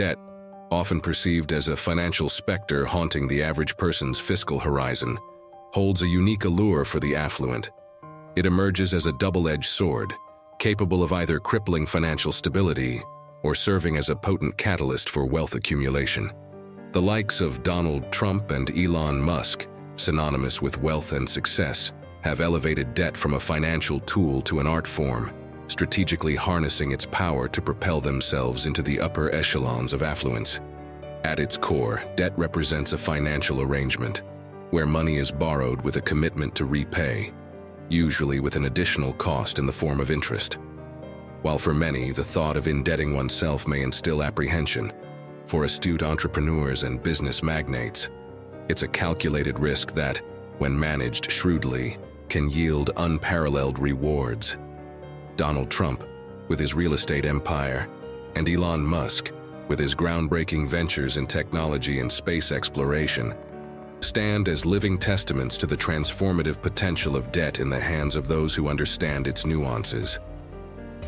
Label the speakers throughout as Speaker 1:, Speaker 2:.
Speaker 1: Debt, often perceived as a financial specter haunting the average person's fiscal horizon, holds a unique allure for the affluent. It emerges as a double-edged sword, capable of either crippling financial stability or serving as a potent catalyst for wealth accumulation. The likes of Donald Trump and Elon Musk, synonymous with wealth and success, have elevated debt from a financial tool to an art form, strategically harnessing its power to propel themselves into the upper echelons of affluence. At its core, debt represents a financial arrangement, where money is borrowed with a commitment to repay, usually with an additional cost in the form of interest. While for many, the thought of indebting oneself may instill apprehension, for astute entrepreneurs and business magnates, it's a calculated risk that, when managed shrewdly, can yield unparalleled rewards. Donald Trump, with his real estate empire, and Elon Musk, with his groundbreaking ventures in technology and space exploration, stand as living testaments to the transformative potential of debt in the hands of those who understand its nuances.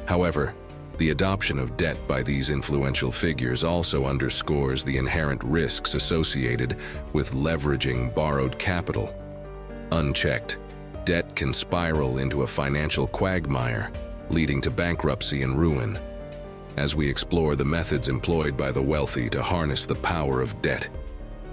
Speaker 1: However, the adoption of debt by these influential figures also underscores the inherent risks associated with leveraging borrowed capital. Unchecked, debt can spiral into a financial quagmire, leading to bankruptcy and ruin. As we explore the methods employed by the wealthy to harness the power of debt,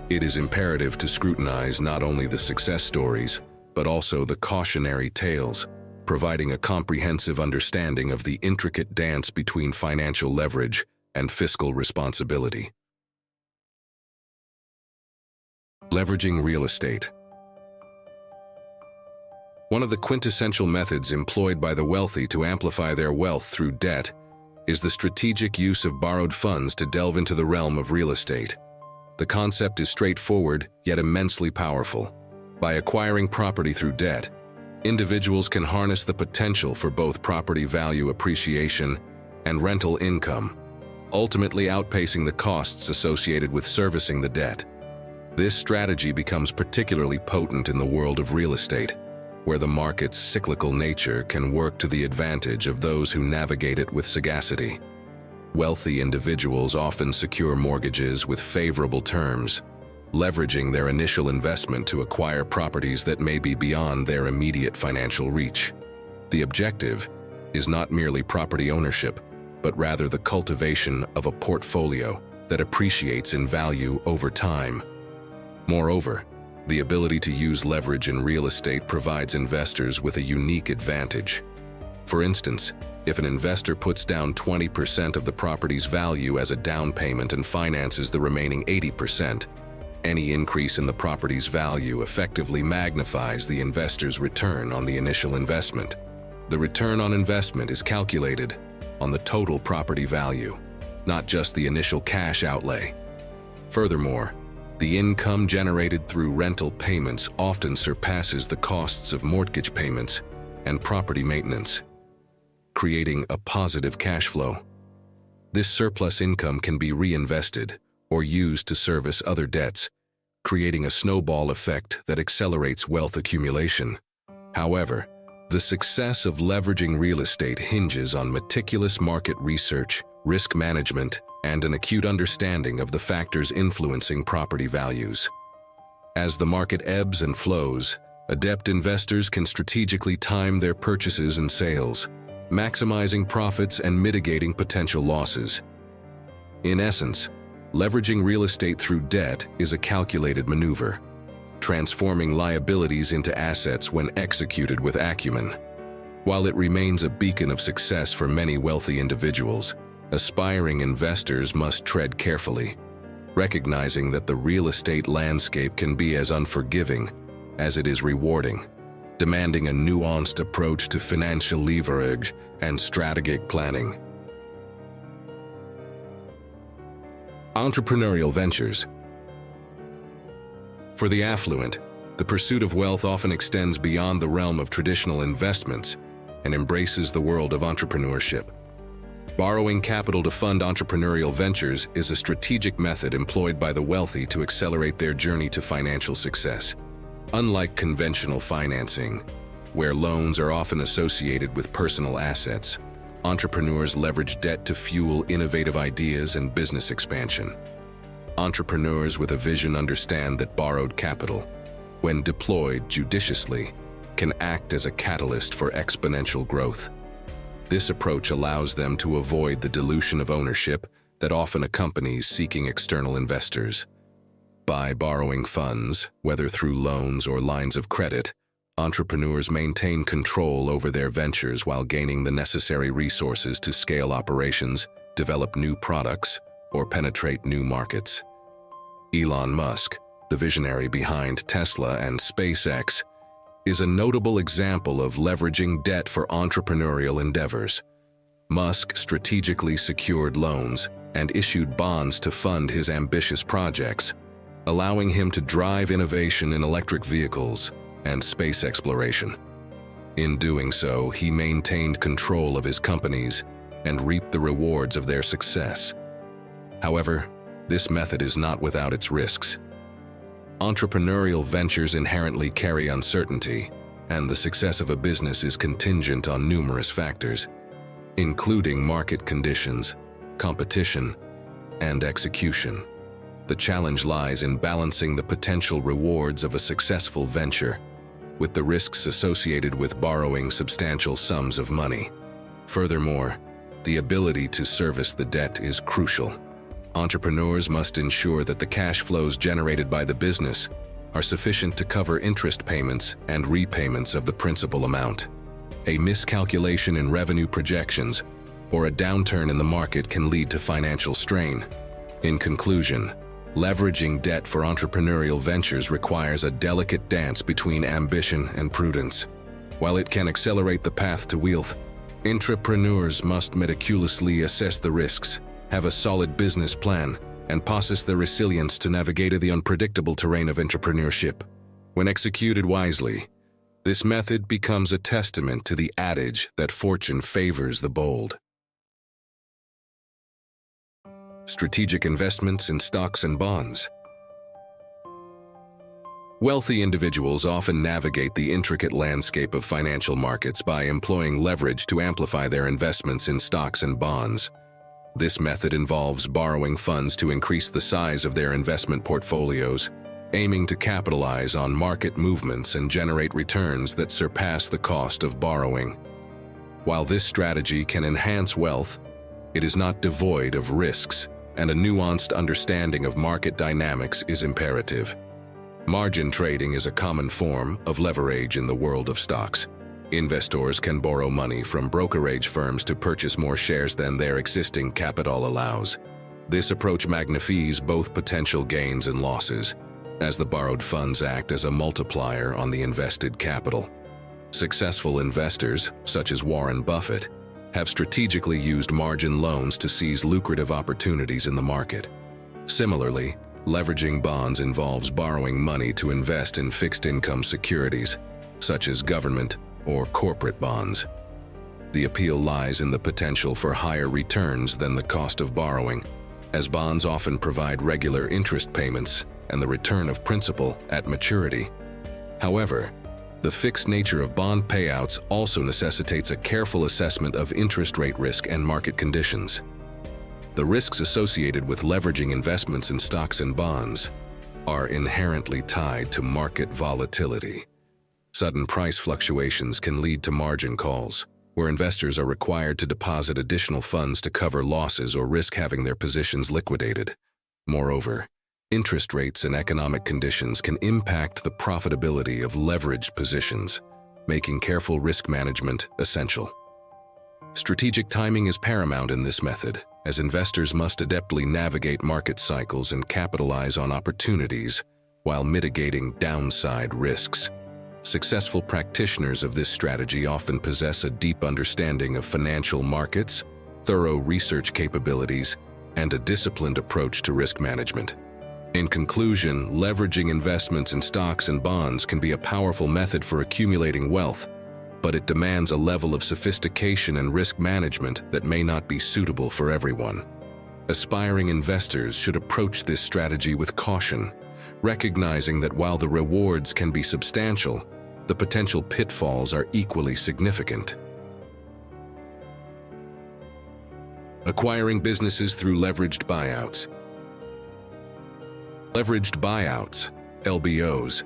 Speaker 1: it is imperative to scrutinize not only the success stories, but also the cautionary tales, providing a comprehensive understanding of the intricate dance between financial leverage and fiscal responsibility. Leveraging real estate. One of the quintessential methods employed by the wealthy to amplify their wealth through debt is the strategic use of borrowed funds to delve into the realm of real estate. The concept is straightforward, yet immensely powerful. By acquiring property through debt, individuals can harness the potential for both property value appreciation and rental income, ultimately outpacing the costs associated with servicing the debt. This strategy becomes particularly potent in the world of real estate, where the market's cyclical nature can work to the advantage of those who navigate it with sagacity. Wealthy individuals often secure mortgages with favorable terms, leveraging their initial investment to acquire properties that may be beyond their immediate financial reach. The objective is not merely property ownership, but rather the cultivation of a portfolio that appreciates in value over time. Moreover, the ability to use leverage in real estate provides investors with a unique advantage. For instance, if an investor puts down 20% of the property's value as a down payment and finances the remaining 80%, any increase in the property's value effectively magnifies the investor's return on the initial investment. The return on investment is calculated on the total property value, not just the initial cash outlay. Furthermore, the income generated through rental payments often surpasses the costs of mortgage payments and property maintenance, creating a positive cash flow. This surplus income can be reinvested or used to service other debts, creating a snowball effect that accelerates wealth accumulation. However, the success of leveraging real estate hinges on meticulous market research, risk management, and an acute understanding of the factors influencing property values. As the market ebbs and flows, adept investors can strategically time their purchases and sales, maximizing profits and mitigating potential losses. In essence, leveraging real estate through debt is a calculated maneuver, transforming liabilities into assets when executed with acumen. While it remains a beacon of success for many wealthy individuals, aspiring investors must tread carefully, recognizing that the real estate landscape can be as unforgiving as it is rewarding, demanding a nuanced approach to financial leverage and strategic planning. Entrepreneurial ventures. For the affluent, the pursuit of wealth often extends beyond the realm of traditional investments and embraces the world of entrepreneurship. Borrowing capital to fund entrepreneurial ventures is a strategic method employed by the wealthy to accelerate their journey to financial success. Unlike conventional financing, where loans are often associated with personal assets, Entrepreneurs leverage debt to fuel innovative ideas and business expansion. Entrepreneurs with a vision understand that borrowed capital, when deployed judiciously, can act as a catalyst for exponential growth. This approach allows them to avoid the dilution of ownership that often accompanies seeking external investors. By borrowing funds, whether through loans or lines of credit, entrepreneurs maintain control over their ventures while gaining the necessary resources to scale operations, develop new products, or penetrate new markets. Elon Musk, the visionary behind Tesla and SpaceX, is a notable example of leveraging debt for entrepreneurial endeavors. Musk strategically secured loans and issued bonds to fund his ambitious projects, allowing him to drive innovation in electric vehicles and space exploration. In doing so, he maintained control of his companies and reaped the rewards of their success. However, this method is not without its risks. Entrepreneurial ventures inherently carry uncertainty, and the success of a business is contingent on numerous factors, including market conditions, competition, and execution. The challenge lies in balancing the potential rewards of a successful venture with the risks associated with borrowing substantial sums of money. Furthermore, the ability to service the debt is crucial. Entrepreneurs must ensure that the cash flows generated by the business are sufficient to cover interest payments and repayments of the principal amount. A miscalculation in revenue projections or a downturn in the market can lead to financial strain. In conclusion, leveraging debt for entrepreneurial ventures requires a delicate dance between ambition and prudence. While it can accelerate the path to wealth, entrepreneurs must meticulously assess the risks, have a solid business plan, and possess the resilience to navigate the unpredictable terrain of entrepreneurship. When executed wisely, this method becomes a testament to the adage that fortune favors the bold. Strategic investments in stocks and bonds. Wealthy individuals often navigate the intricate landscape of financial markets by employing leverage to amplify their investments in stocks and bonds. This method involves borrowing funds to increase the size of their investment portfolios, aiming to capitalize on market movements and generate returns that surpass the cost of borrowing. While this strategy can enhance wealth, it is not devoid of risks, and a nuanced understanding of market dynamics is imperative. Margin trading is a common form of leverage in the world of stocks. Investors can borrow money from brokerage firms to purchase more shares than their existing capital allows. This approach magnifies both potential gains and losses, as the borrowed funds act as a multiplier on the invested capital. Successful investors, such as Warren Buffett, have strategically used margin loans to seize lucrative opportunities in the market. Similarly, leveraging bonds involves borrowing money to invest in fixed-income securities, such as government or corporate bonds. The appeal lies in the potential for higher returns than the cost of borrowing, as bonds often provide regular interest payments and the return of principal at maturity. However, the fixed nature of bond payouts also necessitates a careful assessment of interest rate risk and market conditions. The risks associated with leveraging investments in stocks and bonds are inherently tied to market volatility. Sudden price fluctuations can lead to margin calls, where investors are required to deposit additional funds to cover losses or risk having their positions liquidated. Moreover, interest rates and economic conditions can impact the profitability of leveraged positions, making careful risk management essential. Strategic timing is paramount in this method, as investors must adeptly navigate market cycles and capitalize on opportunities while mitigating downside risks. Successful practitioners of this strategy often possess a deep understanding of financial markets, thorough research capabilities, and a disciplined approach to risk management. In conclusion, leveraging investments in stocks and bonds can be a powerful method for accumulating wealth, but it demands a level of sophistication and risk management that may not be suitable for everyone. Aspiring investors should approach this strategy with caution, recognizing that while the rewards can be substantial, the potential pitfalls are equally significant. Acquiring businesses through leveraged buyouts. Leveraged buyouts, LBOs,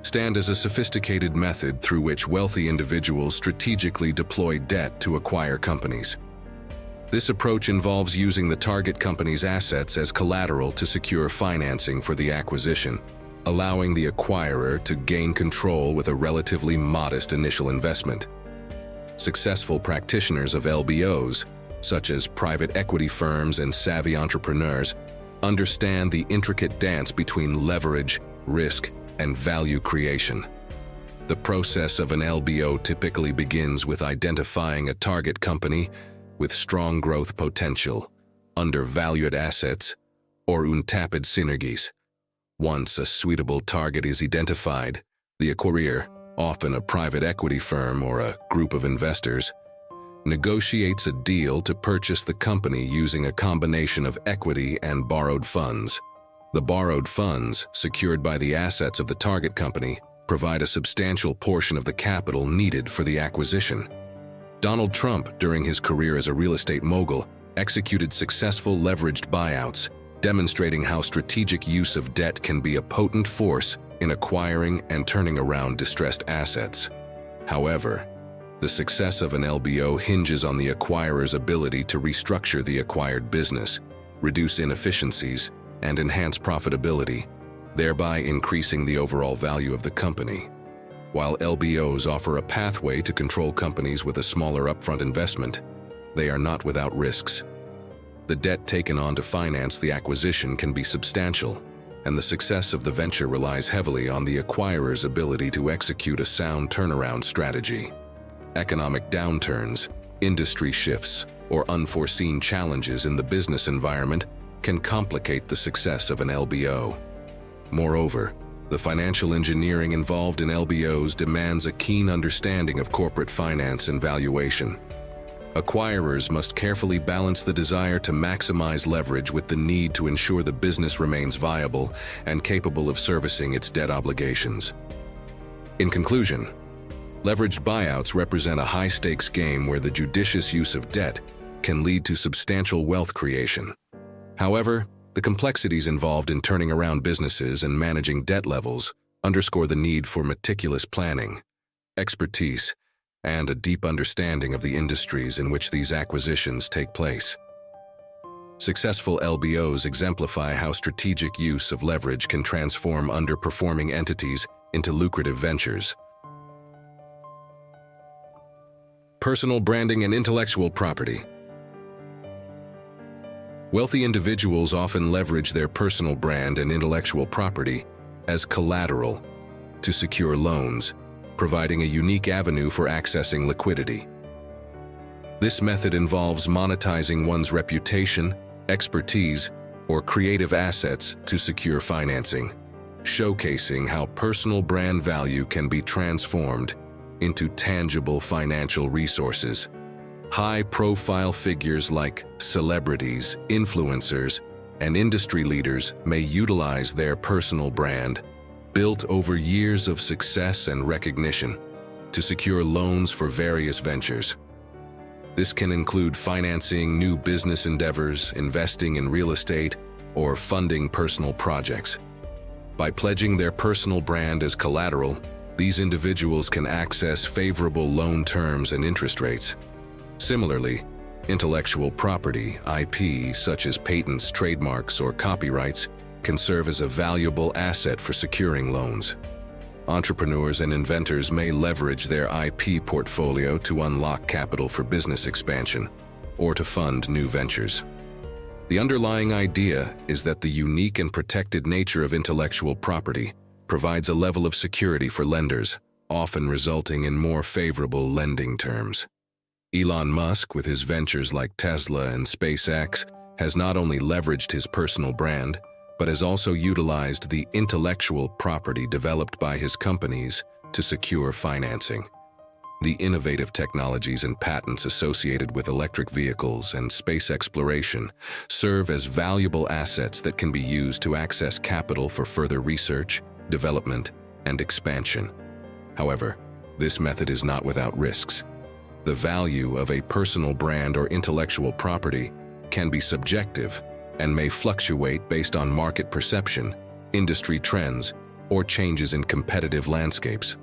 Speaker 1: stand as a sophisticated method through which wealthy individuals strategically deploy debt to acquire companies. This approach involves using the target company's assets as collateral to secure financing for the acquisition, allowing the acquirer to gain control with a relatively modest initial investment. Successful practitioners of LBOs, such as private equity firms and savvy entrepreneurs, understand the intricate dance between leverage, risk, and value creation. The process of an LBO typically begins with identifying a target company with strong growth potential, undervalued assets, or untapped synergies. Once a suitable target is identified, the acquirer, often a private equity firm or a group of investors, negotiates a deal to purchase the company using a combination of equity and borrowed funds. The borrowed funds, secured by the assets of the target company, provide a substantial portion of the capital needed for the acquisition. Donald Trump, during his career as a real estate mogul, executed successful leveraged buyouts, demonstrating how strategic use of debt can be a potent force in acquiring and turning around distressed assets. However, the success of an LBO hinges on the acquirer's ability to restructure the acquired business, reduce inefficiencies, and enhance profitability, thereby increasing the overall value of the company. While LBOs offer a pathway to control companies with a smaller upfront investment, they are not without risks. The debt taken on to finance the acquisition can be substantial, and the success of the venture relies heavily on the acquirer's ability to execute a sound turnaround strategy. Economic downturns, industry shifts, or unforeseen challenges in the business environment can complicate the success of an LBO. Moreover, the financial engineering involved in LBOs demands a keen understanding of corporate finance and valuation. Acquirers must carefully balance the desire to maximize leverage with the need to ensure the business remains viable and capable of servicing its debt obligations. In conclusion, leveraged buyouts represent a high-stakes game where the judicious use of debt can lead to substantial wealth creation. However, the complexities involved in turning around businesses and managing debt levels underscore the need for meticulous planning, expertise, and a deep understanding of the industries in which these acquisitions take place. Successful LBOs exemplify how strategic use of leverage can transform underperforming entities into lucrative ventures. Personal branding and intellectual property. Wealthy individuals often leverage their personal brand and intellectual property as collateral to secure loans, providing a unique avenue for accessing liquidity. This method involves monetizing one's reputation, expertise, or creative assets to secure financing, showcasing how personal brand value can be transformed into tangible financial resources. High-profile figures like celebrities, influencers, and industry leaders may utilize their personal brand, built over years of success and recognition, to secure loans for various ventures. This can include financing new business endeavors, investing in real estate, or funding personal projects. By pledging their personal brand as collateral, these individuals can access favorable loan terms and interest rates. Similarly, intellectual property, IP, such as patents, trademarks, or copyrights, can serve as a valuable asset for securing loans. Entrepreneurs and inventors may leverage their IP portfolio to unlock capital for business expansion or to fund new ventures. The underlying idea is that the unique and protected nature of intellectual property provides a level of security for lenders, often resulting in more favorable lending terms. Elon Musk, with his ventures like Tesla and SpaceX, has not only leveraged his personal brand, but has also utilized the intellectual property developed by his companies to secure financing. The innovative technologies and patents associated with electric vehicles and space exploration serve as valuable assets that can be used to access capital for further research, development, and expansion. However, this method is not without risks. The value of a personal brand or intellectual property can be subjective and may fluctuate based on market perception, industry trends, or changes in competitive landscapes.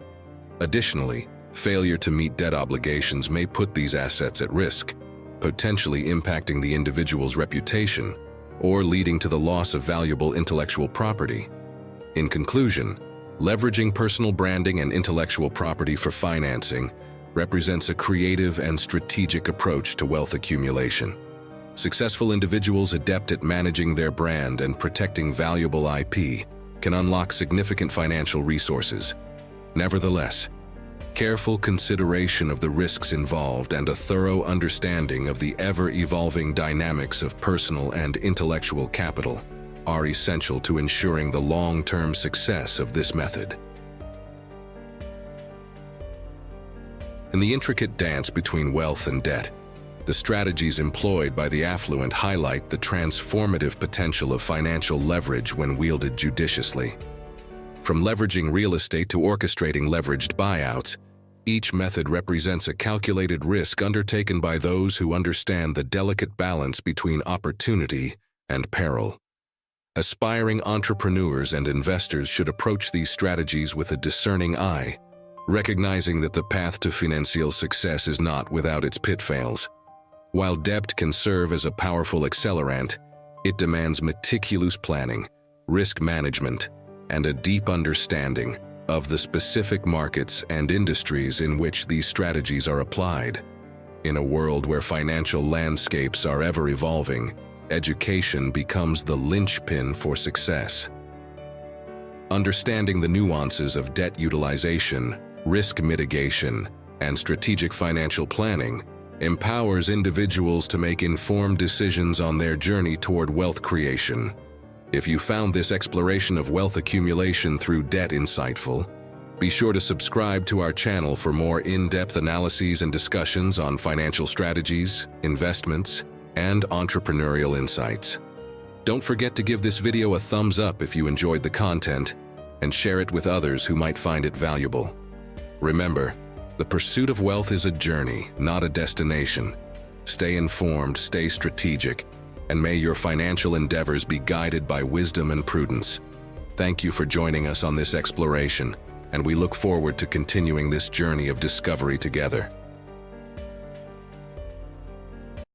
Speaker 1: Additionally, failure to meet debt obligations may put these assets at risk, potentially impacting the individual's reputation or leading to the loss of valuable intellectual property. In conclusion, leveraging personal branding and intellectual property for financing represents a creative and strategic approach to wealth accumulation. Successful individuals adept at managing their brand and protecting valuable IP can unlock significant financial resources. Nevertheless, careful consideration of the risks involved and a thorough understanding of the ever-evolving dynamics of personal and intellectual capital are essential to ensuring the long-term success of this method. In the intricate dance between wealth and debt, the strategies employed by the affluent highlight the transformative potential of financial leverage when wielded judiciously. From leveraging real estate to orchestrating leveraged buyouts, each method represents a calculated risk undertaken by those who understand the delicate balance between opportunity and peril. Aspiring entrepreneurs and investors should approach these strategies with a discerning eye, recognizing that the path to financial success is not without its pitfalls. While debt can serve as a powerful accelerant, it demands meticulous planning, risk management, and a deep understanding of the specific markets and industries in which these strategies are applied. In a world where financial landscapes are ever evolving, education becomes the linchpin for success. Understanding the nuances of debt utilization, risk mitigation, and strategic financial planning empowers individuals to make informed decisions on their journey toward wealth creation. If you found this exploration of wealth accumulation through debt insightful, be sure to subscribe to our channel for more in-depth analyses and discussions on financial strategies, investments, and entrepreneurial insights. Don't forget to give this video a thumbs up if you enjoyed the content, and share it with others who might find it valuable. Remember, the pursuit of wealth is a journey, not a destination. Stay informed, stay strategic, and may your financial endeavors be guided by wisdom and prudence. Thank you for joining us on this exploration, and we look forward to continuing this journey of discovery together.